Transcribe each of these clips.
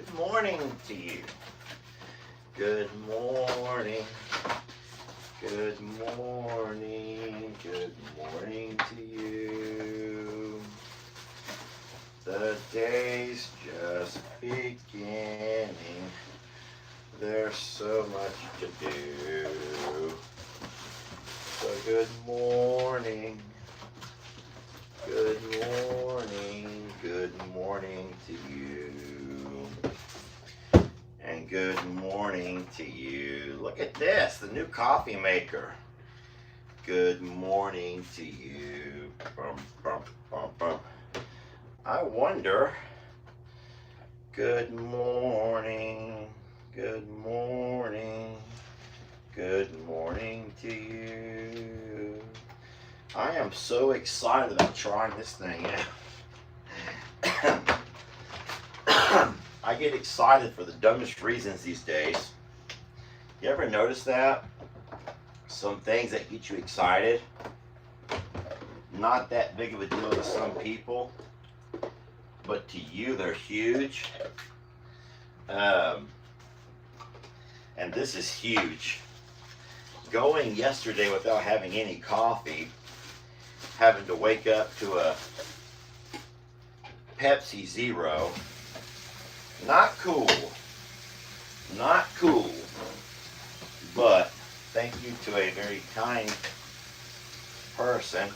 Good morning to you. Good morning. Good morning. Good morning to you. The day's just beginning. There's so much to do. So good morning. Good morning. Good morning to you. And good morning to you. Look at this, the new coffee maker. Good morning to you. Bum, bum, bum, bum. I wonder. Good morning. Good morning. Good morning to you. I am so excited about trying this thing out. I get excited for the dumbest reasons these days. You ever notice that? Some things that get you excited, not that big of a deal to some people, but to you they're huge. And this is huge. Going yesterday without having any coffee, having to wake up to a Pepsi Zero. Not cool. Not cool. But thank you to a very kind person.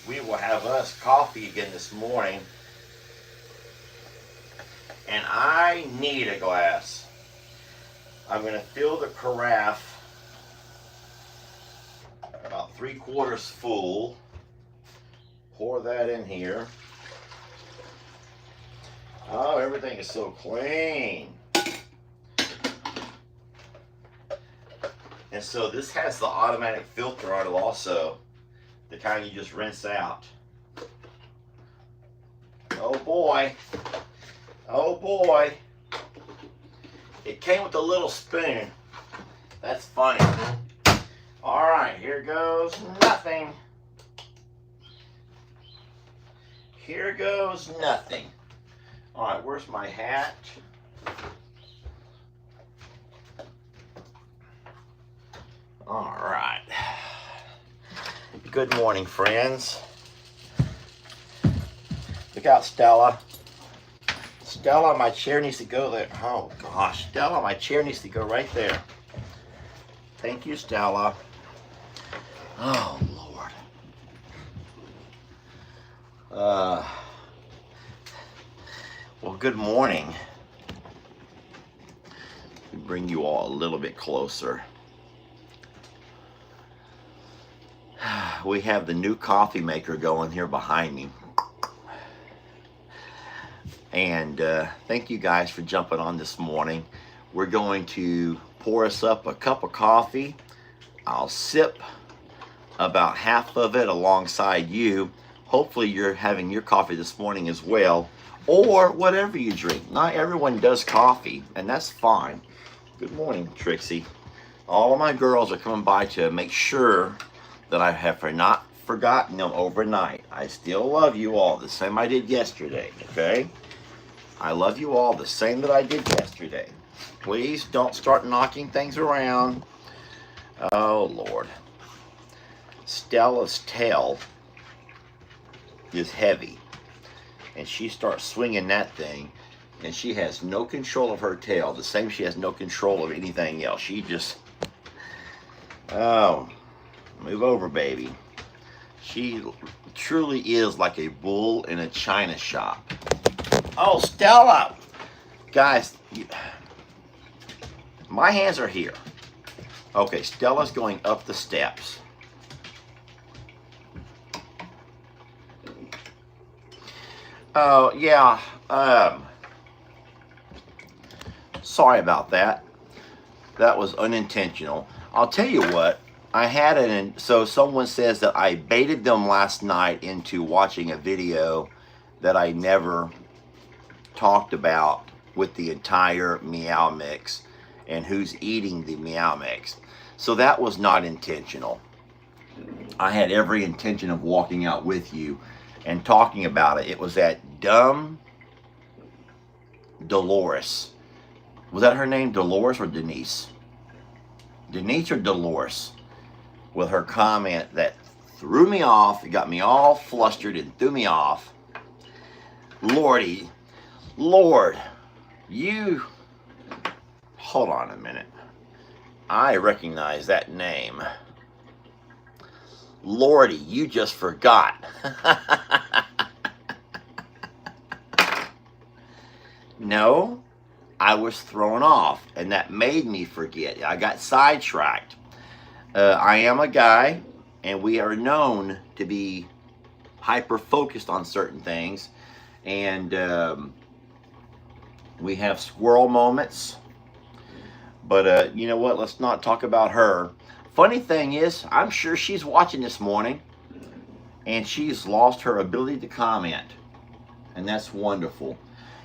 We will have us coffee again this morning. And I need a glass. I'm going to fill the carafe about 3/4 full. Pour that in here. Oh, everything is so clean. And so this has the automatic filter on it also, the kind you just rinse out. Oh boy. Oh boy. It came with a little spoon. That's funny. All right, here goes nothing. Here goes nothing. All right, where's my hat? All right. Good morning, friends. Look out, Stella. Stella, my chair needs to go there. Oh, gosh. Stella, my chair needs to go right there. Thank you, Stella. Oh, Lord. Well, good morning. Let me bring you all a little bit closer. We have the new coffee maker going here behind me. And thank you guys for jumping on this morning. We're going to pour us up a cup of coffee. I'll sip about half of it alongside you. Hopefully you're having your coffee this morning as well, or whatever you drink. Not everyone does coffee, and that's fine. Good morning, Trixie. All of my girls are coming by to make sure that I have not forgotten them overnight. I still love you all the same I did yesterday, okay? I love you all the same that I did yesterday. Please don't start knocking things around. Oh, Lord. Stella's tail is heavy. And she starts swinging that thing, and she has no control of her tail. The same she has no control of anything else. She just... Oh, move over, baby. She truly is like a bull in a china shop. Oh, Stella! Guys, my hands are here. Okay, Stella's going up the steps. Oh, yeah. Sorry about that. That was unintentional. I'll tell you what. I had so someone says that I baited them last night into watching a video that I never talked about with the entire Meow Mix and who's eating the Meow Mix. So that was not intentional. I had every intention of walking out with you and talking about it. It was that dumb Dolores. Was that her name, Dolores or Denise? Denise or Dolores, with her comment that threw me off. It got me all flustered and threw me off. Lordy, Lord, you, hold on a minute. I recognize that name. Lordy, you just forgot. No, I was thrown off, and that made me forget. I got sidetracked. I am a guy, and we are known to be hyper-focused on certain things, and we have squirrel moments. But you know what? Let's not talk about her. Funny thing is, I'm sure she's watching this morning, and she's lost her ability to comment, and that's wonderful.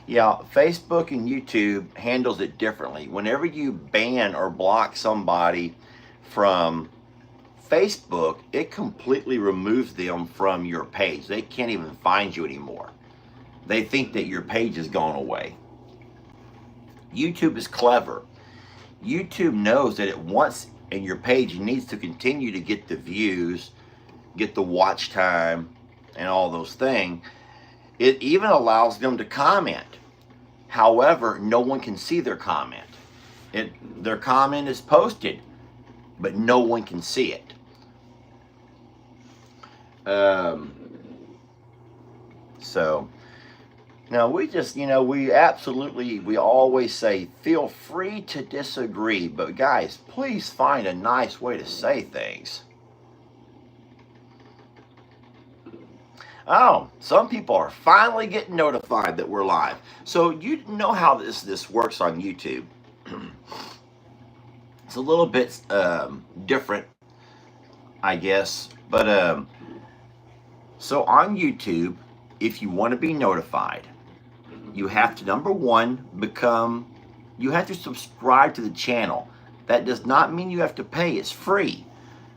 Yeah, Facebook and YouTube handles it differently. Whenever you ban or block somebody from Facebook, it completely removes them from your page. They can't even find you anymore. They think that your page has gone away. YouTube is clever. YouTube knows that it wants, and your page needs to continue to get the views, get the watch time, and all those things. It even allows them to comment. However, no one can see their comment. Their comment is posted, but no one can see it. So, now we just, we always say, feel free to disagree, but guys, please find a nice way to say things. Oh, some people are finally getting notified that we're live. So you know how this works on YouTube. It's a little bit different, I guess. But so on YouTube, if you want to be notified, you have to, number one, you have to subscribe to the channel. That does not mean you have to pay. It's free.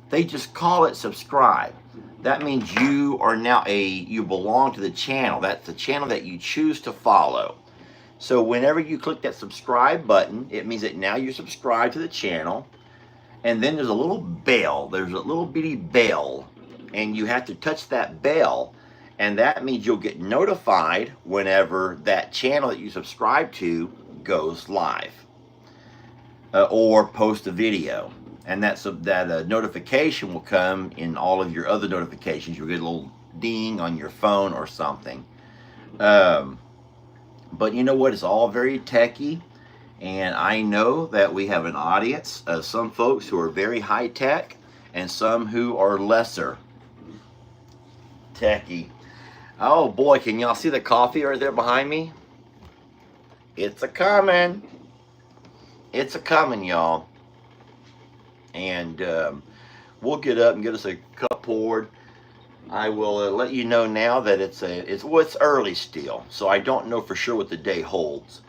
They just call it subscribe. That means you are now you belong to the channel. That's the channel that you choose to follow. So whenever you click that subscribe button, it means that now you're subscribed to the channel. And then there's a little bell. There's a little bitty bell. And you have to touch that bell. And that means you'll get notified whenever that channel that you subscribe to goes live. Or post a video. And that notification will come in all of your other notifications. You'll get a little ding on your phone or something. But you know what? It's all very techy. And I know that we have an audience of some folks who are very high tech and some who are lesser techy. Oh boy, can y'all see the coffee right there behind me? It's a-coming. It's a-coming, y'all. And we'll get up and get us a cup poured. I will let you know now that it's early still, so I don't know for sure what the day holds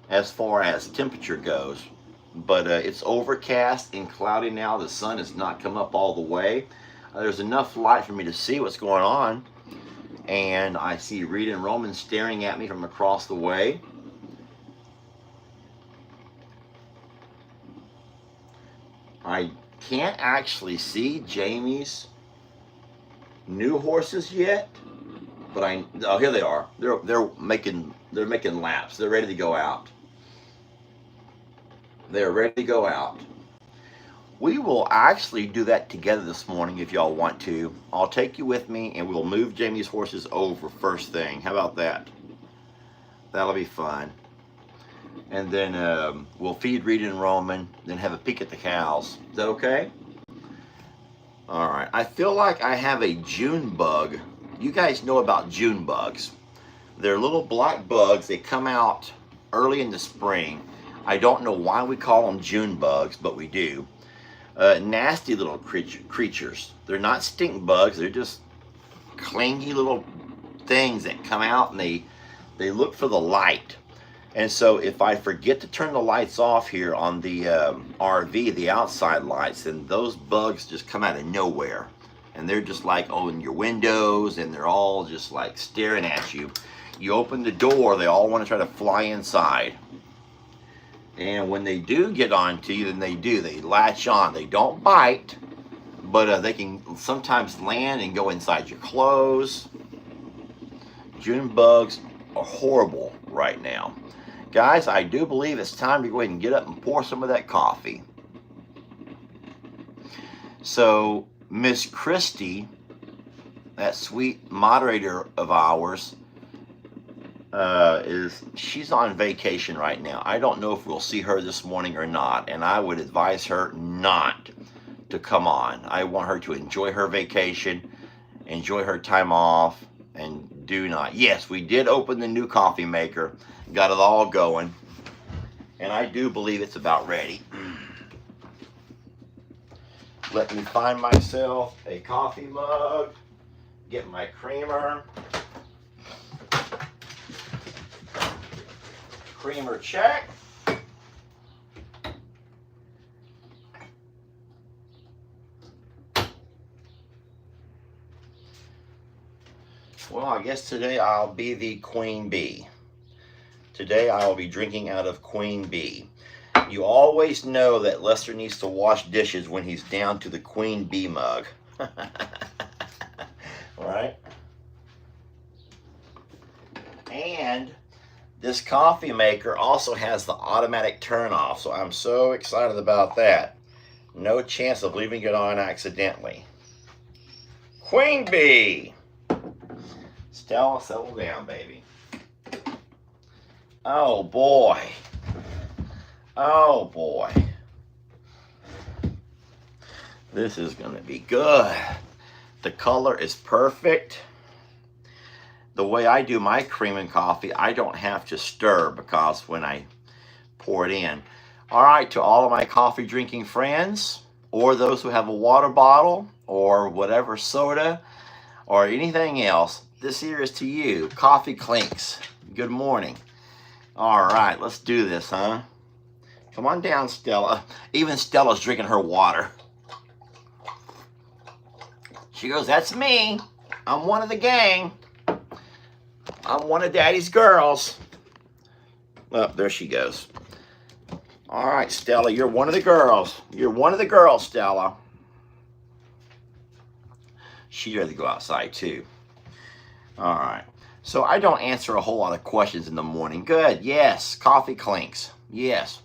as far as temperature goes. But it's overcast and cloudy now. The sun has not come up all the way. There's enough light for me to see what's going on, and I see Reed and Roman staring at me from across the way. I can't actually see Jamie's new horses yet, but oh, here they are. They're making laps. They're ready to go out. They're ready to go out. We will actually do that together this morning if y'all want to. I'll take you with me and we'll move Jamie's horses over first thing. How about that? That'll be fun. And then we'll feed Reed and Roman, then have a peek at the cows. Is that okay? All right. I feel like I have a June bug. You guys know about June bugs. They're little black bugs. They come out early in the spring. I don't know why we call them June bugs, but we do. Nasty little creatures. They're not stink bugs. They're just clingy little things that come out and they look for the light. And so if I forget to turn the lights off here on the RV, the outside lights, then those bugs just come out of nowhere. And they're just like in your windows, and they're all just like staring at you. You open the door, they all want to try to fly inside. And when they do get onto you, then they do. They latch on. They don't bite, but they can sometimes land and go inside your clothes. June bugs are horrible right now. Guys, I do believe it's time to go ahead and get up and pour some of that coffee. So, Miss Christie, that sweet moderator of ours, she's on vacation right now. I don't know if we'll see her this morning or not, and I would advise her not to come on. I want her to enjoy her vacation, enjoy her time off, and do not. Yes, we did open the new coffee maker, got it all going, and I do believe it's about ready. Let me find myself a coffee mug, get my creamer. Creamer check. Well, I guess today I'll be the queen bee. Today I will be drinking out of queen bee. You always know that Lester needs to wash dishes when he's down to the queen bee mug. Right? And this coffee maker also has the automatic turn off, so I'm so excited about that. No chance of leaving it on accidentally. Queen bee! Stella, settle down, baby. Oh boy. Oh boy. This is gonna be good. The color is perfect. The way I do my cream and coffee, I don't have to stir because when I pour it in. All right, to all of my coffee drinking friends, or those who have a water bottle, or whatever soda, or anything else, this here is to you. Coffee clinks. Good morning. All right, let's do this, huh? Come on down, Stella. Even Stella's drinking her water. She goes, that's me. I'm one of the gang. I'm one of Daddy's girls. Oh, there she goes. All right, Stella, you're one of the girls. You're one of the girls, Stella. She'd rather go outside, too. All right. So I don't answer a whole lot of questions in the morning. Good. Yes. Coffee clinks. Yes.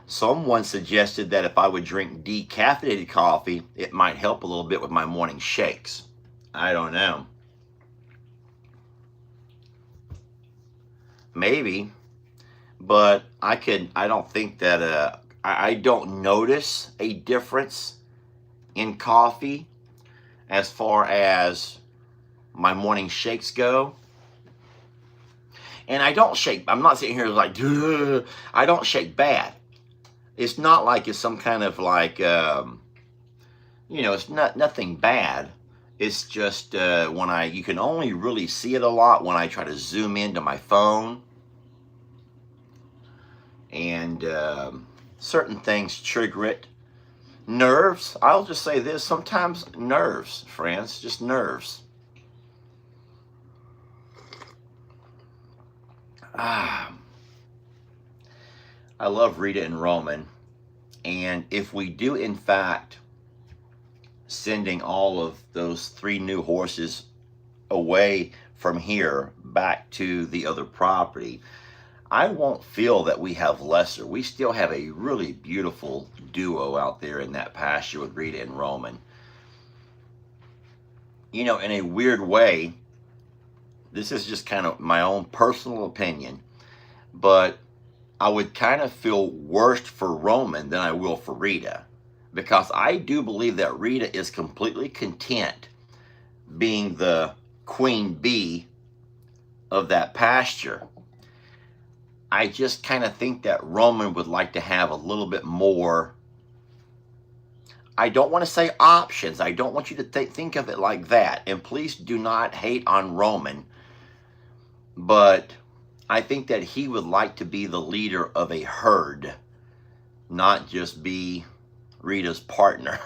Someone suggested that if I would drink decaffeinated coffee, it might help a little bit with my morning shakes. I don't know. Maybe. But I don't think that, I don't notice a difference in coffee as far as my morning shakes go. And I don't shake. I'm not sitting here like, duh. I don't shake bad. It's not like it's some kind of like, it's nothing bad. It's just you can only really see it a lot when I try to zoom into my phone. And certain things trigger it. Nerves. I'll just say this. Sometimes nerves, friends. Just nerves. I love Rita and Roman, and if we do in fact sending all of those 3 new horses away from here back to the other property, I won't feel that we have lesser. We still have a really beautiful duo out there in that pasture with Rita and Roman. In a weird way, this is just kind of my own personal opinion, but I would kind of feel worse for Roman than I will for Rita, because I do believe that Rita is completely content being the queen bee of that pasture. I just kind of think that Roman would like to have a little bit more, I don't want to say options. I don't want you to think of it like that. And please do not hate on Roman, but I think that he would like to be the leader of a herd, not just be Rita's partner.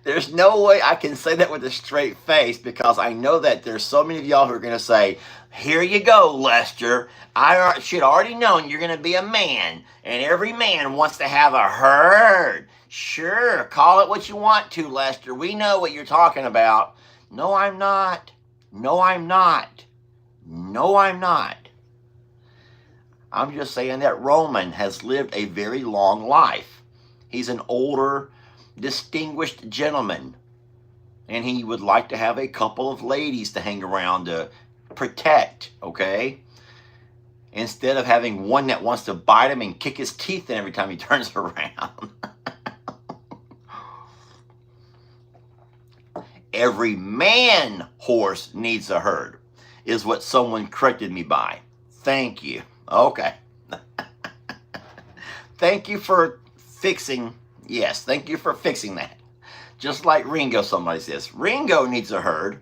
There's no way I can say that with a straight face, because I know that there's so many of y'all who are going to say, here you go, Lester. I should already known you're going to be a man, and every man wants to have a herd. Sure, call it what you want to, Lester. We know what you're talking about. No, I'm not. No, I'm not. No, I'm not. I'm just saying that Roman has lived a very long life. He's an older, distinguished gentleman, and he would like to have a couple of ladies to hang around to protect, okay? Instead of having one that wants to bite him and kick his teeth in every time he turns around. Every man horse needs a herd, is what someone corrected me by. Thank you. Okay. Thank you for fixing. Yes, thank you for fixing that. Just like Ringo, somebody says. Ringo needs a herd.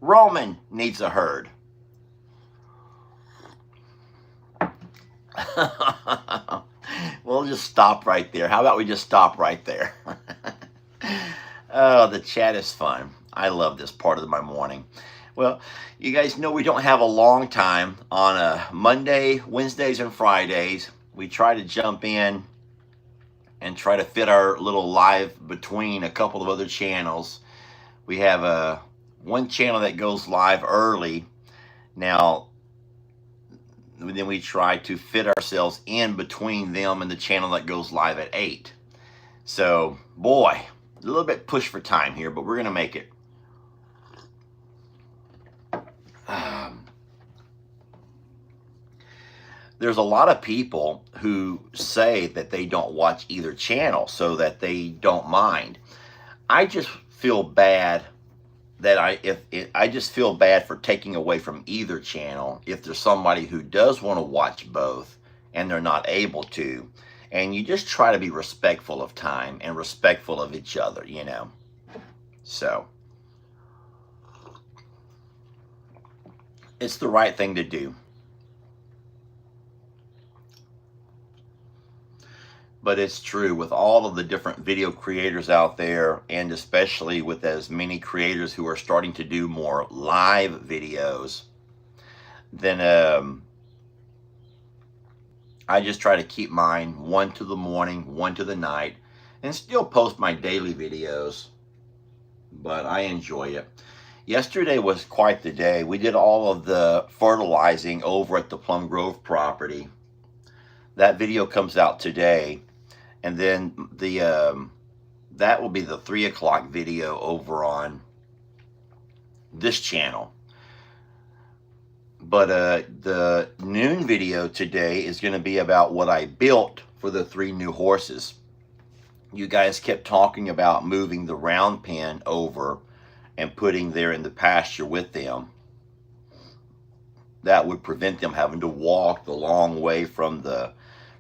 Roman needs a herd. We'll just stop right there. How about we just stop right there? Oh, the chat is fun. I love this part of my morning. Well, you guys know we don't have a long time on a Monday, Wednesdays, and Fridays. We try to jump in and try to fit our little live between a couple of other channels. We have one channel that goes live early. Now, then we try to fit ourselves in between them and the channel that goes live at 8. So, boy, a little bit push for time here, but we're going to make it. There's a lot of people who say that they don't watch either channel so that they don't mind. I just feel bad that I just feel bad for taking away from either channel if there's somebody who does want to watch both and they're not able to. And you just try to be respectful of time and respectful of each other, you know. So it's the right thing to do. But it's true with all of the different video creators out there, and especially with as many creators who are starting to do more live videos, then I just try to keep mine one to the morning, one to the night, and still post my daily videos. But I enjoy it. Yesterday was quite the day. We did all of the fertilizing over at the Plum Grove property. That video comes out today. And then that will be the 3 o'clock video over on this channel. But the noon video today is going to be about what I built for the 3 new horses. You guys kept talking about moving the round pen over and putting there in the pasture with them. That would prevent them having to walk the long way from the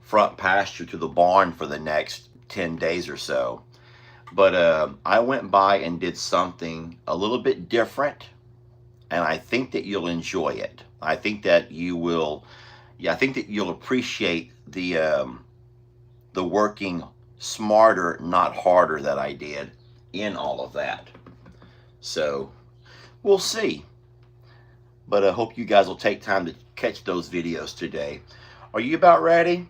front pasture to the barn for the next 10 days or so. But I went by and did something a little bit different, and I think that you'll enjoy it. I think that you will, I think that you'll appreciate the working smarter, not harder that I did in all of that. So we'll see. But I hope you guys will take time to catch those videos today. Are you about ready?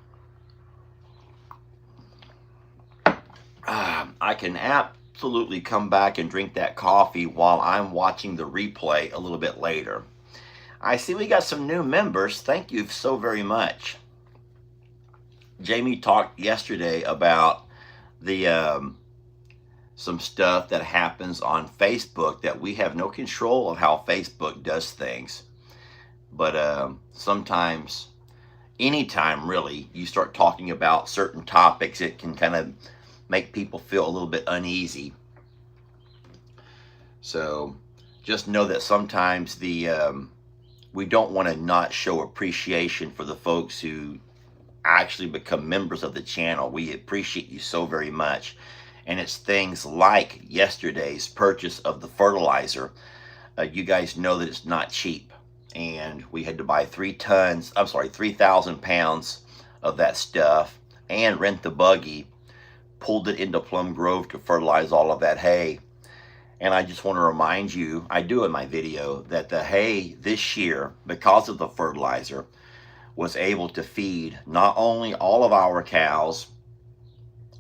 I can absolutely come back and drink that coffee while I'm watching the replay a little bit later. I see we got some new members. Thank you so very much. Jamie talked yesterday about the some stuff that happens on Facebook that we have no control of how Facebook does things. But sometimes, anytime really, you start talking about certain topics, it can kind of make people feel a little bit uneasy. So just know that sometimes we don't want to not show appreciation for the folks who actually become members of the channel. We appreciate you so very much. And it's things like yesterday's purchase of the fertilizer. You guys know that it's not cheap. And we had to buy 3,000 pounds of that stuff and rent the buggy pulled it into Plum Grove to fertilize all of that hay. And I just want to remind you, I do in my video, that the hay this year, because of the fertilizer, was able to feed not only all of our cows,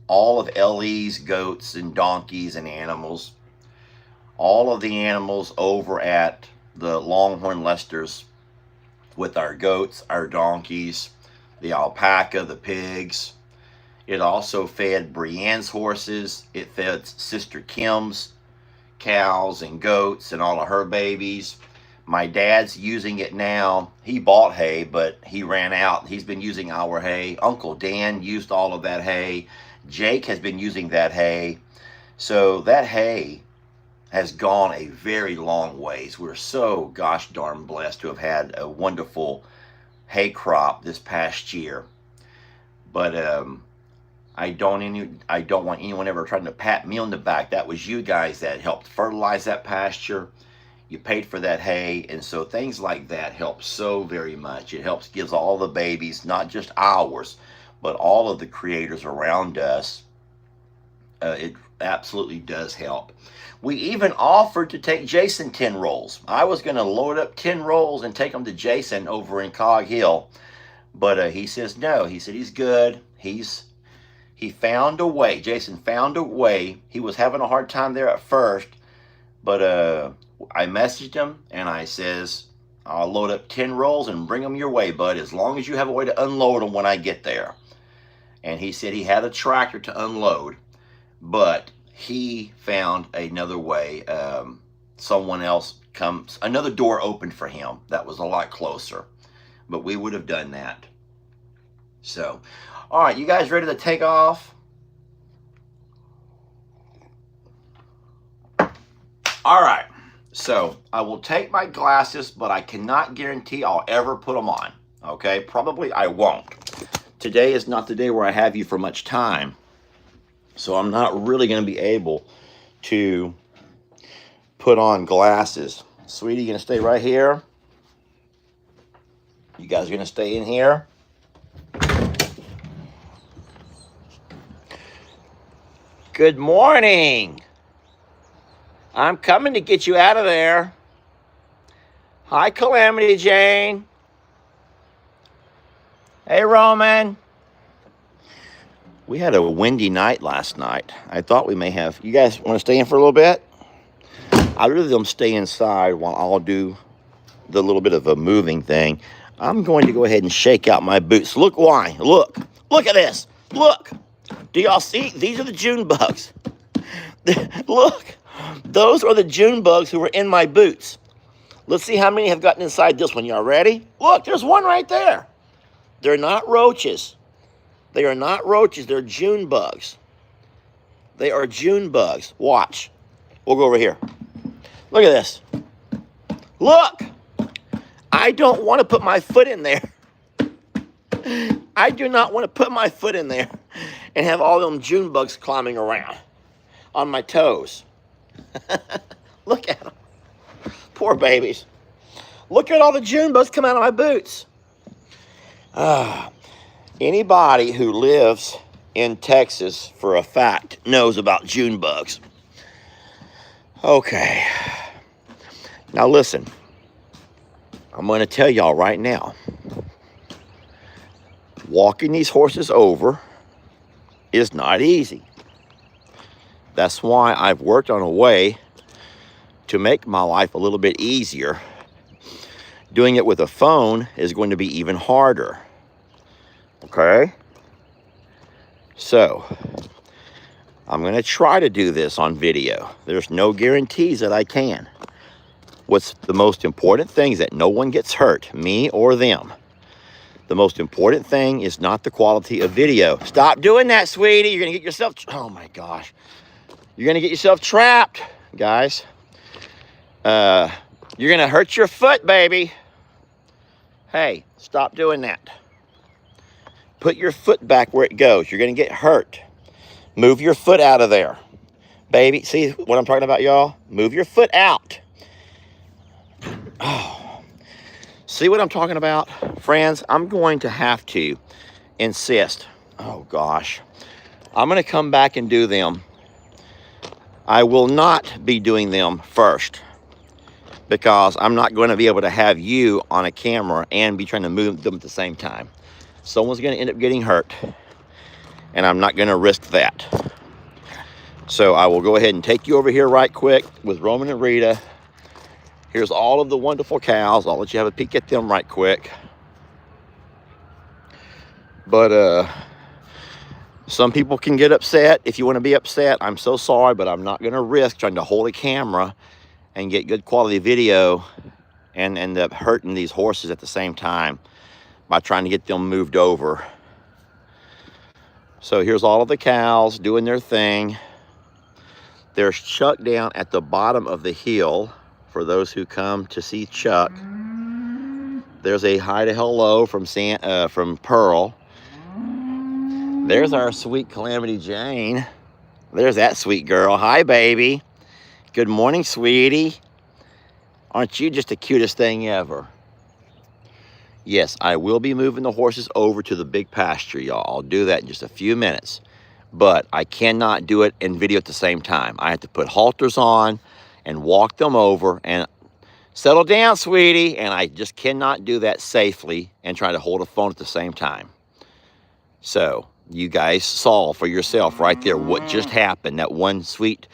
all of Ellie's goats and donkeys and animals, all of the animals over at the Longhorn Lester's with our goats, our donkeys, the alpaca, the pigs. It also fed Brienne's horses. It fed Sister Kim's cows and goats and all of her babies. My dad's using it now. He bought hay, but he ran out. He's been using our hay. Uncle Dan used all of that hay. Jake has been using that hay. So that hay has gone a very long ways. We're so gosh darn blessed to have had a wonderful hay crop this past year. But I don't want anyone ever trying to pat me on the back. That was you guys that helped fertilize that pasture. You paid for that hay, and so things like that help so very much. It helps, gives all the babies, not just ours, but all of the creators around us. It absolutely does help. We even offered to take Jason 10 rolls. I was going to load up 10 rolls and take them to Jason over in Cog Hill, but he says no. He said he's good. He found a way. Jason found a way. He was having a hard time there at first, but I messaged him and I says, I'll load up 10 rolls and bring them your way, bud, as long as you have a way to unload them when I get there. And he said he had a tractor to unload, but he found another way. Someone else comes, another door opened for him that was a lot closer, but we would have done that. So, all right, you guys ready to take off? All right, so I will take my glasses, but I cannot guarantee I'll ever put them on, okay? Probably I won't. Today is not the day where I have you for much time, so I'm not really going to be able to put on glasses. Sweetie, you going to stay right here? You guys are going to stay in here? Good morning. I'm coming to get you out of there. Hi, Calamity Jane. Hey, Roman. We had a windy night last night. I thought we may have. You guys want to stay in for a little bit? I'd rather them stay inside while I'll do the little bit of a moving thing. I'm going to go ahead and shake out my boots. Look why. Look. Look at this. Look. Do y'all see? These are the June bugs. Look. Those are the June bugs who were in my boots. Let's see how many have gotten inside this one. Y'all ready? Look, there's one right there. They're not roaches. They are not roaches. They're June bugs. They are June bugs. Watch. We'll go over here. Look at this. Look. I don't want to put my foot in there. I do not want to put my foot in there and have all them June bugs climbing around on my toes. Look at them. Poor babies. Look at all the June bugs come out of my boots. Anybody who lives in Texas for a fact knows about June bugs. Okay. Now listen. I'm going to tell y'all right now. Walking these horses over is not easy. That's why I've worked on a way to make my life a little bit easier. Doing it with a phone is going to be even harder. Okay? So, I'm going to try to do this on video. There's no guarantees that I can. What's the most important thing is that no one gets hurt, me or them. The most important thing is not the quality of video. Stop doing that, sweetie. You're going to get yourself... Oh, my gosh. You're going to get yourself trapped, guys. You're going to hurt your foot, baby. Hey, stop doing that. Put your foot back where it goes. You're going to get hurt. Move your foot out of there. Baby, see what I'm talking about, y'all? Move your foot out. Oh. See what I'm talking about? Friends, I'm going to have to insist. Oh, gosh. I'm going to come back and do them. I will not be doing them first because I'm not going to be able to have you on a camera and be trying to move them at the same time. Someone's going to end up getting hurt, and I'm not going to risk that. So I will go ahead and take you over here right quick with Roman and Rita. Here's all of the wonderful cows. I'll let you have a peek at them right quick. But some people can get upset. If you want to be upset, I'm so sorry, but I'm not going to risk trying to hold a camera and get good quality video and end up hurting these horses at the same time by trying to get them moved over. So here's all of the cows doing their thing. There's Chuck down at the bottom of the hill for those who come to see Chuck. There's a hi to hello from Pearl. There's our sweet Calamity Jane. There's that sweet girl. Hi, baby. Good morning, sweetie. Aren't you just the cutest thing ever? Yes, I will be moving the horses over to the big pasture, y'all. I'll do that in just a few minutes. But I cannot do it in video at the same time. I have to put halters on and walk them over and settle down, sweetie. And I just cannot do that safely and try to hold a phone at the same time. So you guys saw for yourself right there what just happened. That one sweet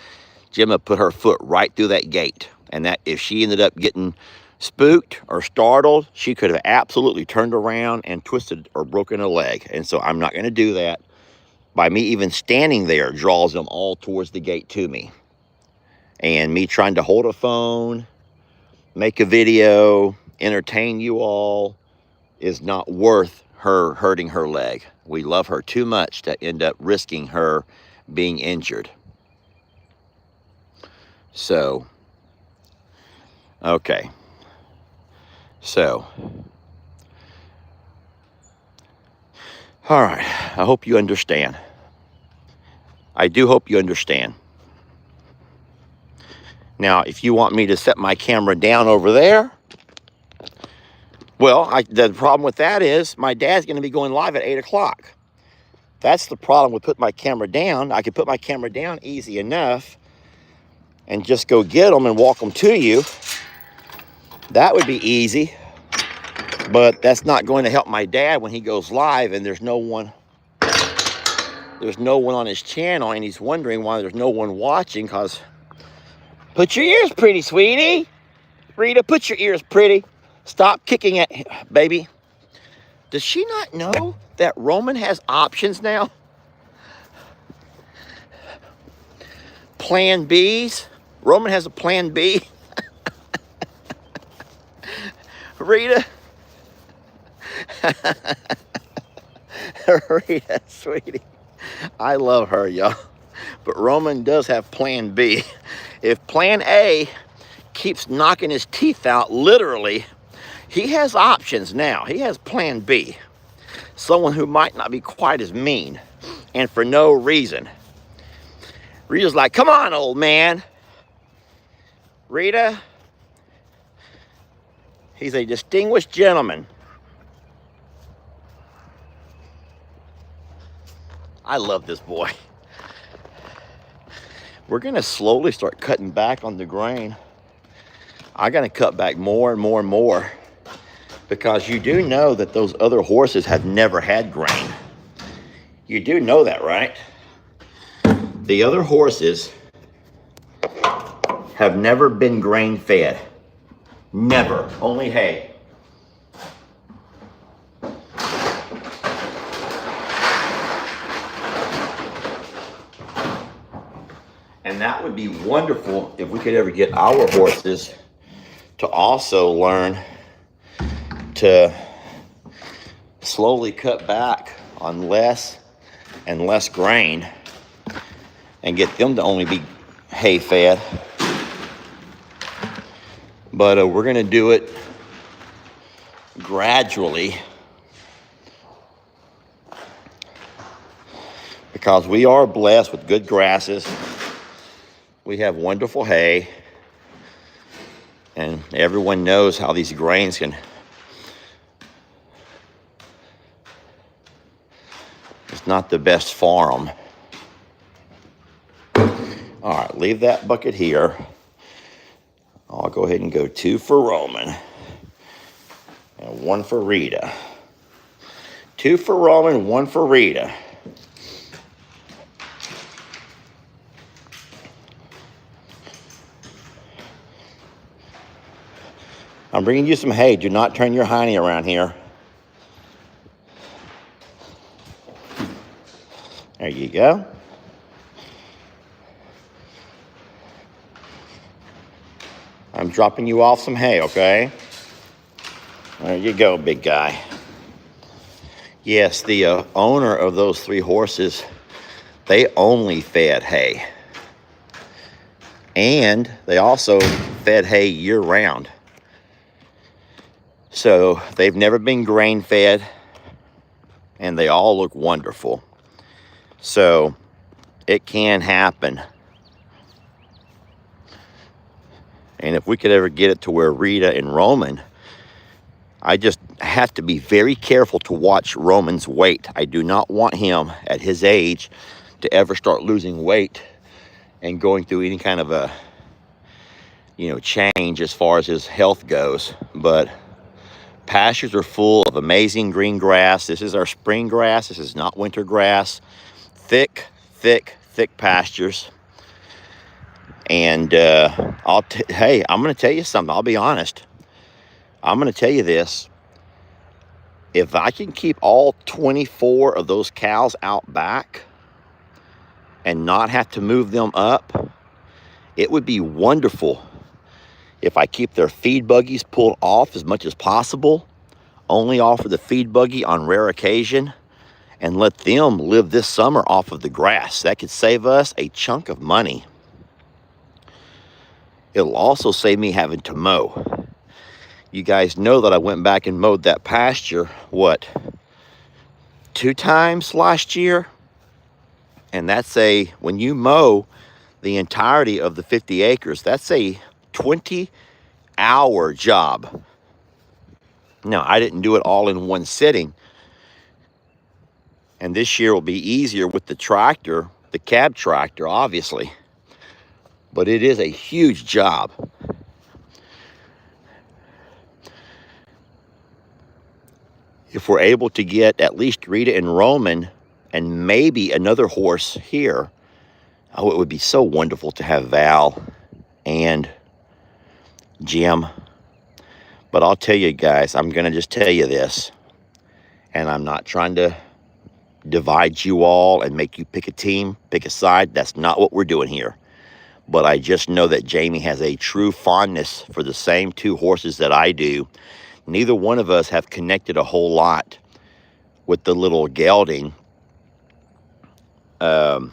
Gemma put her foot right through that gate. And that if she ended up getting spooked or startled, she could have absolutely turned around and twisted or broken a leg. And so I'm not going to do that. By me even standing there draws them all towards the gate to me. And me trying to hold a phone, make a video, entertain you all is not worth her hurting her leg. We love her too much to end up risking her being injured. So, okay. So, all right, I hope you understand. I do hope you understand. Now, if you want me to set my camera down over there, well, the problem with that is my dad's going to be going live at 8 o'clock. That's the problem with putting my camera down. I could put my camera down easy enough and just go get them and walk them to you. That would be easy. But that's not going to help my dad when he goes live and there's no one on his channel, and he's wondering why there's no one watching. Because put your ears pretty, sweetie. Rita, put your ears pretty. Stop kicking it, baby. Does she not know that Roman has options now? Plan Bs. Roman has a plan B. Rita. Rita, sweetie. I love her, y'all. But Roman does have plan B. If plan A keeps knocking his teeth out, literally, he has options now. He has plan B. Someone who might not be quite as mean and for no reason. Rita's like, come on, old man. Rita, he's a distinguished gentleman. I love this boy. We're going to slowly start cutting back on the grain. I'm going to cut back more and more and more because you do know that those other horses have never had grain. You do know that, right? The other horses have never been grain fed. Never. Only hay. And that would be wonderful if we could ever get our horses to also learn to slowly cut back on less and less grain and get them to only be hay fed. But we're going to do it gradually because we are blessed with good grasses. We have wonderful hay, and everyone knows how these grains can, it's not the best farm. leave that bucket here. I'll go ahead and go 2 for Roman and 1 for Rita. 2 for Roman, 1 for Rita. I'm bringing you some hay. Do not turn your hiney around here. There you go. I'm dropping you off some hay, okay? There you go, big guy. Yes, the owner of those 3 horses, they only fed hay. And they also fed hay year-round. So they've never been grain fed, and they all look wonderful. So it can happen. And if we could ever get it to where Rita and Roman, I just have to be very careful to watch Roman's weight. I do not want him at his age to ever start losing weight and going through any kind of a, change as far as his health goes. But pastures are full of amazing green grass. This is our spring grass. This is not winter grass. Thick, thick, thick pastures. And hey, I'm going to tell you something. I'll be honest. I'm going to tell you this. If I can keep all 24 of those cows out back and not have to move them up, it would be wonderful if I keep their feed buggies pulled off as much as possible, only offer the feed buggy on rare occasion, and let them live this summer off of the grass. That could save us a chunk of money. It'll also save me having to mow. You guys know that I went back and mowed that pasture, 2 times last year? And that's when you mow the entirety of the 50 acres, that's a 20-hour job. Now, I didn't do it all in one sitting. And this year will be easier with the tractor, the cab tractor, obviously. But it is a huge job. If we're able to get at least Rita and Roman and maybe another horse here, oh, it would be so wonderful to have Val and Jim. But I'll tell you guys, I'm going to just tell you this, and I'm not trying to divide you all and make you pick a team, pick a side. That's not what we're doing here. But I just know that Jamie has a true fondness for the same 2 horses that I do. Neither one of us have connected a whole lot with the little gelding, the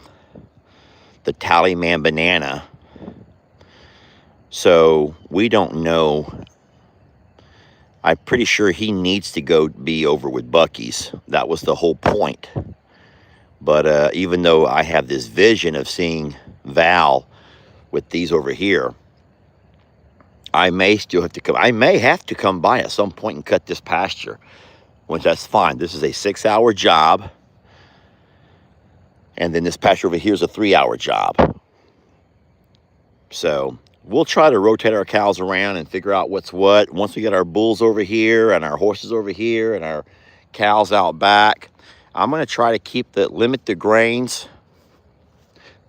Tallyman Banana. So we don't know. I'm pretty sure he needs to go be over with Bucky's. That was the whole point. But even though I have this vision of seeing Val with these over here, I may still have to come. I may have to come by at some point and cut this pasture, which that's fine. This is a 6-hour job. And then this pasture over here is a 3-hour job. So we'll try to rotate our cows around and figure out what's what. Once we get our bulls over here and our horses over here and our cows out back, I'm going to try to limit the grains.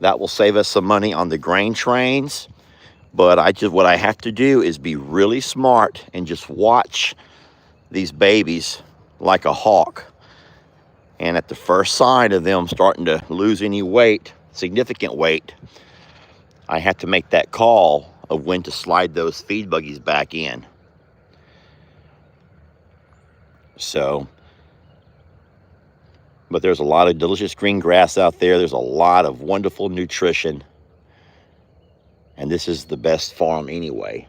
That will save us some money on the grain trains. But what I have to do is be really smart and just watch these babies like a hawk. And at the first sign of them starting to lose any weight, significant weight, I have to make that call of when to slide those feed buggies back in. So, but there's a lot of delicious green grass out there. There's a lot of wonderful nutrition. And this is the best farm anyway.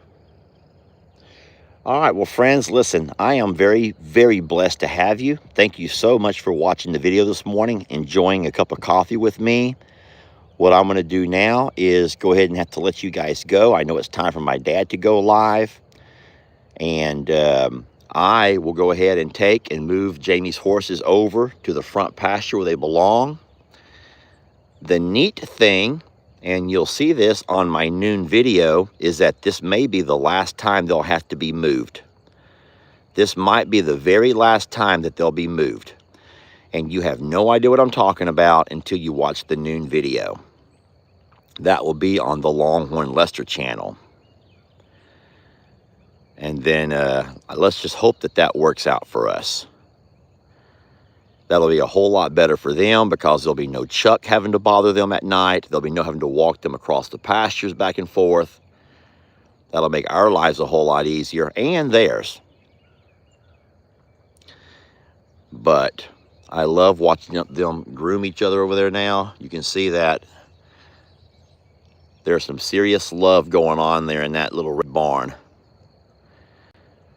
All right, well, friends, listen, I am very, very blessed to have you. Thank you so much for watching the video this morning, enjoying a cup of coffee with me. What I'm going to do now is go ahead and have to let you guys go. I know it's time for my dad to go live. And I will go ahead and take and move Jamie's horses over to the front pasture where they belong. The neat thing, and you'll see this on my noon video, is that this may be the last time they'll have to be moved. This might be the very last time that they'll be moved. And you have no idea what I'm talking about until you watch the noon video. That will be on the Longhorn Lester channel. And then let's just hope that that works out for us. That'll be a whole lot better for them because there'll be no Chuck having to bother them at night. There'll be no having to walk them across the pastures back and forth. That'll make our lives a whole lot easier, and theirs. But I love watching them groom each other over there now. You can see that there's some serious love going on there in that little red barn.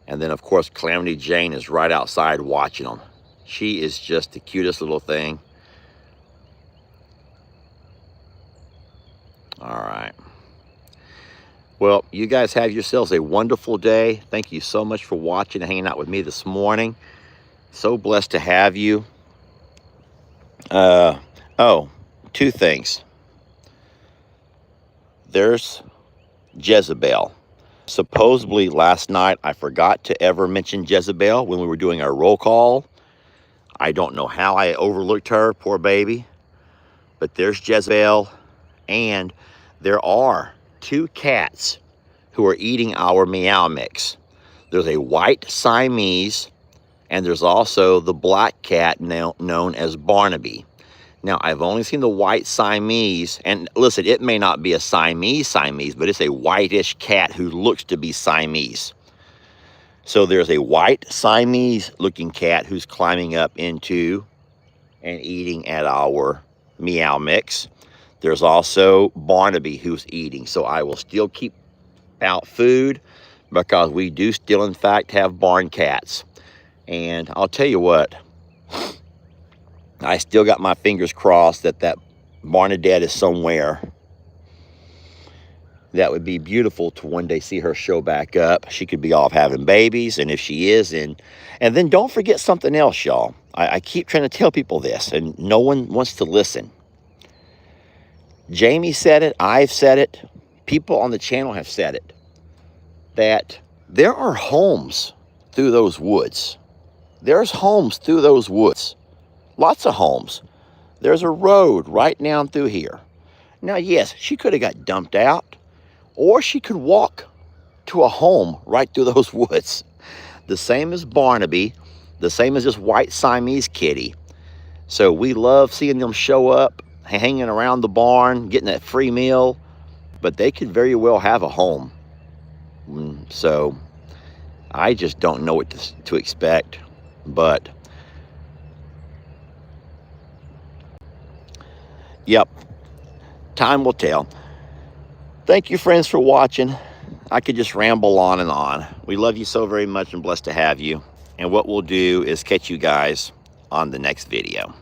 And then, of course, Calamity Jane is right outside watching them. She is just the cutest little thing. All right. Well, you guys have yourselves a wonderful day. Thank you so much for watching and hanging out with me this morning. So blessed to have you. Oh, two things. There's Jezebel. Supposedly last night I forgot to ever mention Jezebel when we were doing our roll call. I don't know how I overlooked her, poor baby. But there's Jezebel, and there are two cats who are eating our meow mix. There's a white Siamese, and there's also the black cat now known as Barnaby. Now, I've only seen the white Siamese, and listen, it may not be a Siamese, but it's a whitish cat who looks to be Siamese. So there's a white Siamese-looking cat who's climbing up into and eating at our meow mix. There's also Barnaby who's eating. So I will still keep out food because we do still, in fact, have barn cats. And I'll tell you what, I still got my fingers crossed that that Barnadette is somewhere. That would be beautiful to one day see her show back up. She could be off having babies, and if she is, and then don't forget something else, y'all. I keep trying to tell people this, and no one wants to listen. Jamie said it, I've said it, people on the channel have said it, that there are homes through those woods. There's homes through those woods. Lots of homes. There's a road right down through here. Now, yes, she could have got dumped out, or she could walk to a home right through those woods. The same as Barnaby, the same as this white Siamese kitty. So we love seeing them show up, hanging around the barn, getting that free meal, but they could very well have a home. So I just don't know what to expect, but yep, time will tell. Thank you, friends, for watching. I could just ramble on and on. We love you so very much and blessed to have you. And what we'll do is catch you guys on the next video.